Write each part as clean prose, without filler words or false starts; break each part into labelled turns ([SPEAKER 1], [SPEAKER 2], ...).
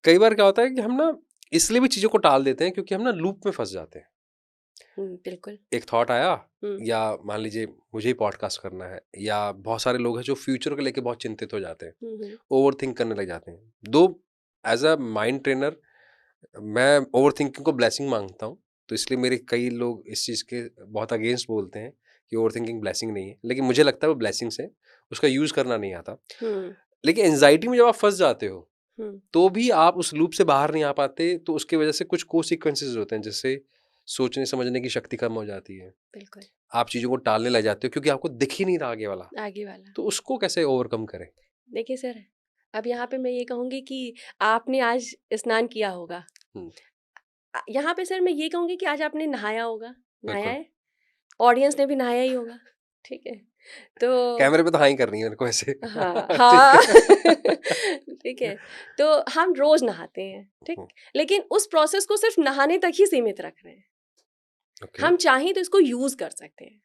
[SPEAKER 1] कई बार क्या होता है कि हम ना इसलिए भी चीज़ों को टाल देते हैं क्योंकि हम ना लूप में फँस जाते हैं।
[SPEAKER 2] बिल्कुल।
[SPEAKER 1] एक थॉट आया,
[SPEAKER 2] हम्म।
[SPEAKER 1] या मान लीजिए मुझे ही पॉडकास्ट करना है, या बहुत सारे लोग हैं जो फ्यूचर को लेके बहुत चिंतित हो जाते हैं,
[SPEAKER 2] हम्म।
[SPEAKER 1] ओवरथिंक करने लग जाते हैं। दो एज़ अ माइंड ट्रेनर मैं ओवरथिंकिंग को ब्लेसिंग मानता हूँ, तो इसलिए मेरे कई लोग इस चीज़ के बहुत अगेंस्ट बोलते हैं कि ओवरथिंकिंग ब्लेसिंग नहीं है, लेकिन मुझे लगता है वो ब्लेसिंग्स है, उसका यूज़ करना नहीं आता।
[SPEAKER 2] हम्म।
[SPEAKER 1] लेकिन एंग्जायटी में जब आप फँस जाते हो,
[SPEAKER 2] हम्म।
[SPEAKER 1] तो भी आप उस लूप से बाहर नहीं आ पाते, तो उसकी वजह से कुछ कोसिक्वेंसेस होते हैं, जैसे सोचने समझने की शक्ति कम हो जाती है,
[SPEAKER 2] बिल्कुल।
[SPEAKER 1] आप चीज़ों को टालने लग जाते हो क्योंकि आपको दिख ही नहीं रहा आगे वाला,
[SPEAKER 2] आगे वाला।
[SPEAKER 1] तो उसको कैसे ओवरकम करें?
[SPEAKER 2] देखिए सर, अब यहाँ पे मैं ये कहूँगी कि आपने आज स्नान किया होगा।
[SPEAKER 1] हुँ,
[SPEAKER 2] यहाँ पे सर मैं ये कहूँगी कि आज आपने नहाया होगा। नहाया
[SPEAKER 1] बिल्कुल।
[SPEAKER 2] है? ऑडियंस ने भी नहाया ही होगा। ठीक है? तो
[SPEAKER 1] कैमरे पे तो हाँ ही करनी है मेरे को ऐसे।
[SPEAKER 2] हाँ,
[SPEAKER 1] ठीक
[SPEAKER 2] हाँ।
[SPEAKER 1] है।
[SPEAKER 2] ठीक है? तो हम रोज़ नहाते हैं, ठीक?
[SPEAKER 1] हुँ,
[SPEAKER 2] लेकिन उस प्रोसेस को सिर्फ़ नहाने तक ही सीमित रख रहे हैं।
[SPEAKER 1] ओके,
[SPEAKER 2] हम चाहें तो इसको यूज़ कर सकते हैं,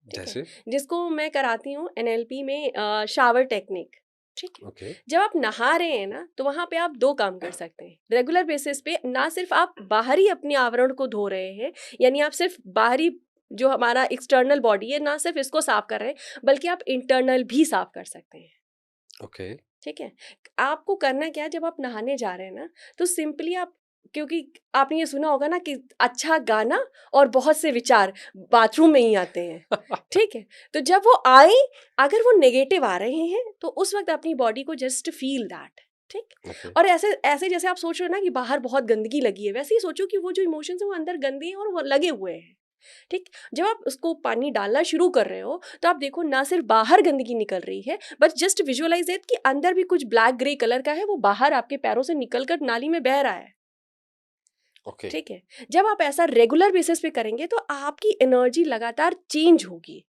[SPEAKER 2] ठीक है?
[SPEAKER 1] जैसे?
[SPEAKER 2] जिसको मैं कराती हूँ एनएलपी में शावर टेक्निक, ठीक है?
[SPEAKER 1] ओके,
[SPEAKER 2] जब आप नहा रहे हैं ना, तो वहाँ पे आप 2 काम कर सकते हैं। रेगुलर बेसिस पे ना सिर्फ़ आप बाहरी अपने आवरण को धो रहे हैं, यानी आप सिर्फ़ बाहरी जो हमारा एक्सटर्नल बॉडी है, ना सिर्फ़ इसको साफ़ कर रहे हैं, बल्कि आप इंटरनल भी साफ़ कर सकते हैं।
[SPEAKER 1] ओके,
[SPEAKER 2] ठीक है? आपको करना क्या है, जब आप नहाने जा रहे हैं ना, तो सिंपली आप, क्योंकि आपने ये सुना होगा ना कि अच्छा गाना और बहुत से विचार बाथरूम में ही आते हैं, ठीक है? तो जब वो आए, अगर वो नेगेटिव आ रहे हैं, तो उस वक़्त अपनी बॉडी को जस्ट फ़ील दैट, ठीक?
[SPEAKER 1] ओके,
[SPEAKER 2] और ऐसे ऐसे जैसे आप सोच रहे हो ना कि बाहर बहुत गंदगी लगी है, वैसे ही सोचो कि वो जो इमोशंस हैं वो अंदर गंदे हैं और वो लगे हुए हैं। ठीक। जब आप उसको पानी डालना शुरू कर रहे हो, तो आप देखो ना सिर्फ बाहर गंदगी निकल रही है, बट जस्ट विजुअलाइज इट कि अंदर भी कुछ ब्लैक ग्रे कलर का है, वो बाहर आपके पैरों से निकलकर नाली में बह रहा है।
[SPEAKER 1] ओके,
[SPEAKER 2] ठीक है? जब आप ऐसा रेगुलर बेसिस पे करेंगे, तो आपकी एनर्जी लगातार चेंज होगी।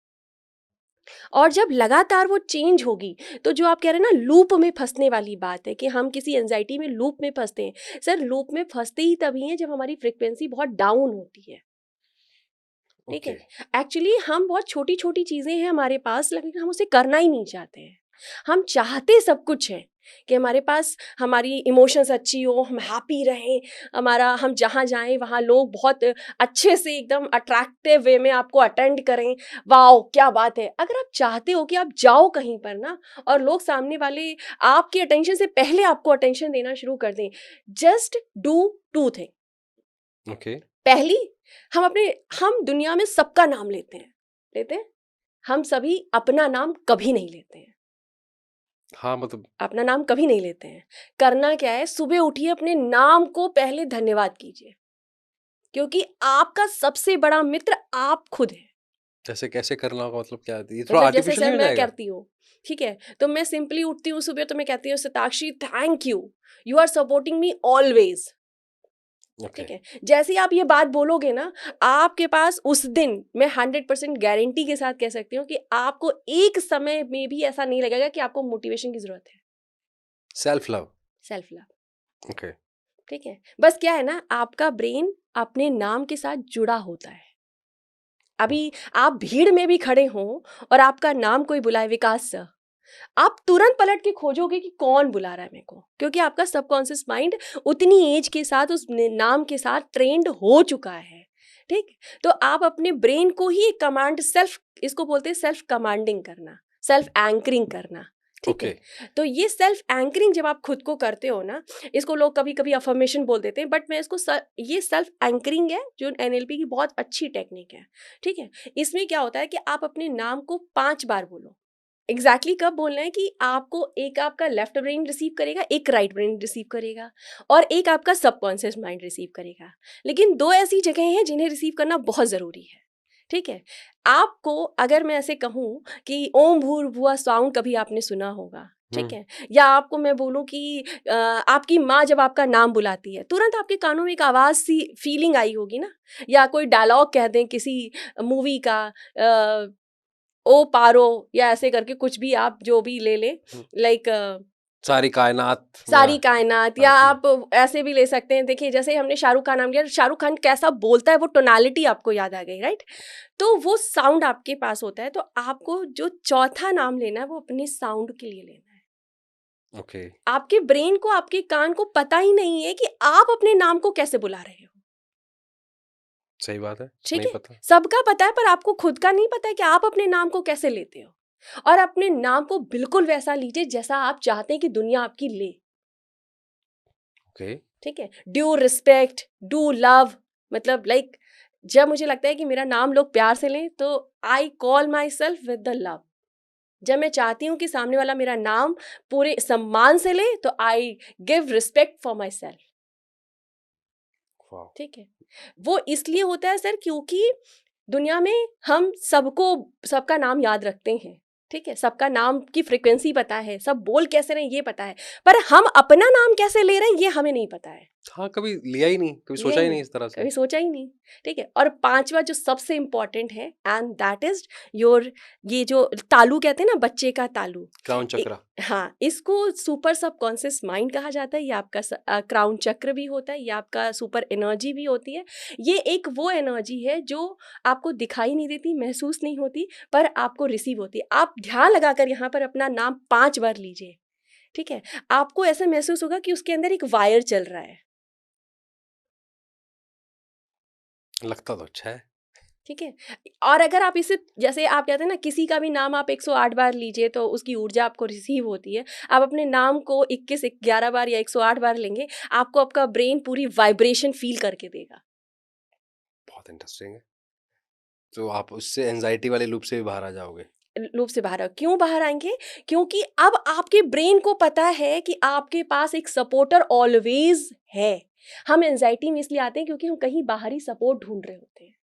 [SPEAKER 2] और जब लगातार वो चेंज होगी, तो जो आप कह रहे हैं ना लूप में फंसने वाली बात है कि हम किसी एंजाइटी में लूप में फंसते हैं। सर, लूप में फंसते ही तभी हैं जब हमारी फ्रिक्वेंसी बहुत डाउन होती है। ठीक है?
[SPEAKER 1] ओके,
[SPEAKER 2] एक्चुअली हम बहुत छोटी-छोटी चीज़ें हैं हमारे पास, लेकिन हम उसे करना ही नहीं चाहते हैं। हम चाहते सब कुछ है कि हमारे पास हमारी इमोशंस अच्छी हो, हम हैप्पी रहें, हमारा हम जहाँ जाएँ वहाँ लोग बहुत अच्छे से एकदम अट्रैक्टिव वे में आपको अटेंड करें। वॉव! क्या बात है! अगर आप चाहते हो कि आप जाओ कहीं पर ना और लोग सामने वाले आपके अटेंशन से पहले आपको अटेंशन देना शुरू कर दें, जस्ट डू 2 थिंग।
[SPEAKER 1] ओके।
[SPEAKER 2] पहली, हम दुनिया में सबका नाम लेते हैं, लेते हैं? हम सभी अपना नाम कभी नहीं लेते हैं।
[SPEAKER 1] हाँ, मतलब
[SPEAKER 2] अपना नाम कभी नहीं लेते हैं। करना क्या है, सुबह उठिए, अपने नाम को पहले धन्यवाद कीजिए, क्योंकि आपका सबसे बड़ा मित्र आप खुद हैं।
[SPEAKER 1] जैसे कैसे करना होगा, मतलब क्या? ये थोड़ा
[SPEAKER 2] मतलब जैसे
[SPEAKER 1] आर्टिफिशियल
[SPEAKER 2] सर
[SPEAKER 1] नहीं हो
[SPEAKER 2] मैं
[SPEAKER 1] जाएगा?
[SPEAKER 2] करती हूँ, ठीक है? तो मैं सिंपली उठती हूँ सुबह, तो मैं कहती हूँ, "Satakshi, thank you. You are supporting me always."
[SPEAKER 1] Okay,
[SPEAKER 2] ठीक है? जैसे ही आप ये बात बोलोगे ना, आपके पास उस दिन मैं 100% गारंटी के साथ कह सकती हूँ कि आपको एक समय में भी ऐसा नहीं लगेगा कि आपको मोटिवेशन की ज़रूरत है।
[SPEAKER 1] Self love,
[SPEAKER 2] self love,
[SPEAKER 1] okay,
[SPEAKER 2] ठीक है? बस क्या है ना, आपका ब्रेन अपने नाम के साथ जुड़ा होता है।
[SPEAKER 1] ओह!
[SPEAKER 2] अभी आप भीड़ में भी खड़े हों और आपका नाम कोई बुलाए, विकास सर, आप तुरंत पलट के खोजोगे कि कौन बुला रहा है मेरे को, क्योंकि आपका सबकॉन्शियस माइंड उतनी एज के साथ उस नाम के साथ ट्रेंड हो चुका है। ठीक। तो आप अपने ब्रेन को ही एक कमांड, सेल्फ, इसको बोलते हैं सेल्फ कमांडिंग करना, सेल्फ एंकरिंग करना। ठीक
[SPEAKER 1] ओके,
[SPEAKER 2] है? तो ये सेल्फ एंकरिंग जब आप खुद को करते हो ना, इसको लोग कभी कभी अफर्मेशन बोल देते हैं, बट मैं इसको ये सेल्फ एंकरिंग है जो एनएलपी की बहुत अच्छी टेक्निक है। ठीक है? इसमें क्या होता है कि आप अपने नाम को 5 बार बोलो। एग्जैक्टली कब बोलना है कि आपको, एक आपका लेफ्ट ब्रेन रिसीव करेगा, एक राइट ब्रेन रिसीव करेगा, और एक आपका सबकॉन्शियस माइंड रिसीव करेगा। लेकिन 2 ऐसी जगह हैं जिन्हें रिसीव करना बहुत ज़रूरी है। ठीक है? आपको, अगर मैं ऐसे कहूँ कि ओम भूर्भुवः साउंड कभी आपने सुना होगा, ठीक
[SPEAKER 1] हुँ,
[SPEAKER 2] है? या आपको मैं बोलूँ कि आपकी माँ जब आपका नाम बुलाती है, तुरंत आपके कानों में एक आवाज़ सी फीलिंग आई होगी ना? या कोई डायलॉग कह दें किसी मूवी का, ओ पारो, या ऐसे करके कुछ भी आप जो भी ले लें,
[SPEAKER 1] हुँ,
[SPEAKER 2] लाइक
[SPEAKER 1] सारी कायनात
[SPEAKER 2] सारी कायनात, या
[SPEAKER 1] हाँ जी,
[SPEAKER 2] आप ऐसे भी ले सकते हैं। देखिए, जैसे हमने शाहरुख खान नाम लिया, शाहरुख खान कैसा बोलता है, वो टोनालिटी आपको याद आ गई, राइट? तो वो साउंड आपके पास होता है, तो आपको जो चौथा नाम लेना है वो अपने साउंड के लिए लेना है।
[SPEAKER 1] ओके,
[SPEAKER 2] आपके ब्रेन को, आपके कान को पता ही नहीं है कि आप अपने नाम को कैसे बुला रहे हो।
[SPEAKER 1] सही बात है,
[SPEAKER 2] ठीक
[SPEAKER 1] नहीं
[SPEAKER 2] है,
[SPEAKER 1] पता।
[SPEAKER 2] सबका पता है पर आपको खुद का नहीं पता है कि आप अपने नाम को कैसे लेते हो। और अपने नाम को बिल्कुल वैसा लीजिए जैसा आप चाहते हैं कि दुनिया आपकी ले।
[SPEAKER 1] ओके,
[SPEAKER 2] ठीक है, ड्यू रिस्पेक्ट, डू लव, मतलब लाइक जब मुझे लगता है कि मेरा नाम लोग प्यार से लें तो I call my self with the love. जब मैं चाहती हूँ कि सामने वाला मेरा नाम पूरे सम्मान से ले तो I give respect for my self.
[SPEAKER 1] वाह!
[SPEAKER 2] ठीक है, वो इसलिए होता है सर क्योंकि दुनिया में हम सबको सबका नाम याद रखते हैं। ठीक है, सबका नाम की फ्रिक्वेंसी पता है, सब बोल कैसे रहे हैं ये पता है, पर हम अपना नाम कैसे ले रहे हैं ये हमें नहीं पता है।
[SPEAKER 1] हाँ, कभी लिया ही नहीं, कभी
[SPEAKER 2] लिया
[SPEAKER 1] सोचा
[SPEAKER 2] ही
[SPEAKER 1] ही
[SPEAKER 2] नहीं,
[SPEAKER 1] नहीं इस तरह से।
[SPEAKER 2] कभी सोचा ही नहीं। ठीक है, और पांचवा जो सबसे इंपॉर्टेंट है एंड दैट इज योर, ये जो तालू कहते हैं ना, बच्चे का तालू।
[SPEAKER 1] क्राउन चक्र।
[SPEAKER 2] हाँ, इसको सुपर सबकॉन्शियस माइंड कहा जाता है। ये आपका क्राउन चक्र भी होता है, ये आपका सुपर एनर्जी भी होती है। ये एक वो एनर्जी है जो आपको दिखाई नहीं देती, महसूस नहीं होती, पर आपको रिसीव होती है। आप ध्यान लगाकर यहाँ पर अपना नाम 5 बार लीजिए। ठीक है, आपको ऐसा महसूस होगा कि उसके अंदर एक वायर चल रहा है।
[SPEAKER 1] लगता तो अच्छा है।
[SPEAKER 2] ठीक है, और अगर आप इसे, जैसे आप कहते हैं ना, किसी का भी नाम आप 108 बार लीजिए तो उसकी ऊर्जा आपको रिसीव होती है। आप अपने नाम को 21 11 बार या 108 बार लेंगे, आपको आपका ब्रेन पूरी वाइब्रेशन फील करके देगा।
[SPEAKER 1] बहुत इंटरेस्टिंग है। तो आप उससे एंग्ज़ायटी वाले लूप से भी बाहर आ जाओगे।
[SPEAKER 2] लूप से बाहर क्यों बाहर आएंगे? क्योंकि अब आपके ब्रेन को पता है कि आपके पास एक सपोर्टर ऑलवेज है। हम एंजाइटी में इसलिए आते हैं क्योंकि हम कहीं बाहरी सपोर्ट ढूंढ रहे होते हैं।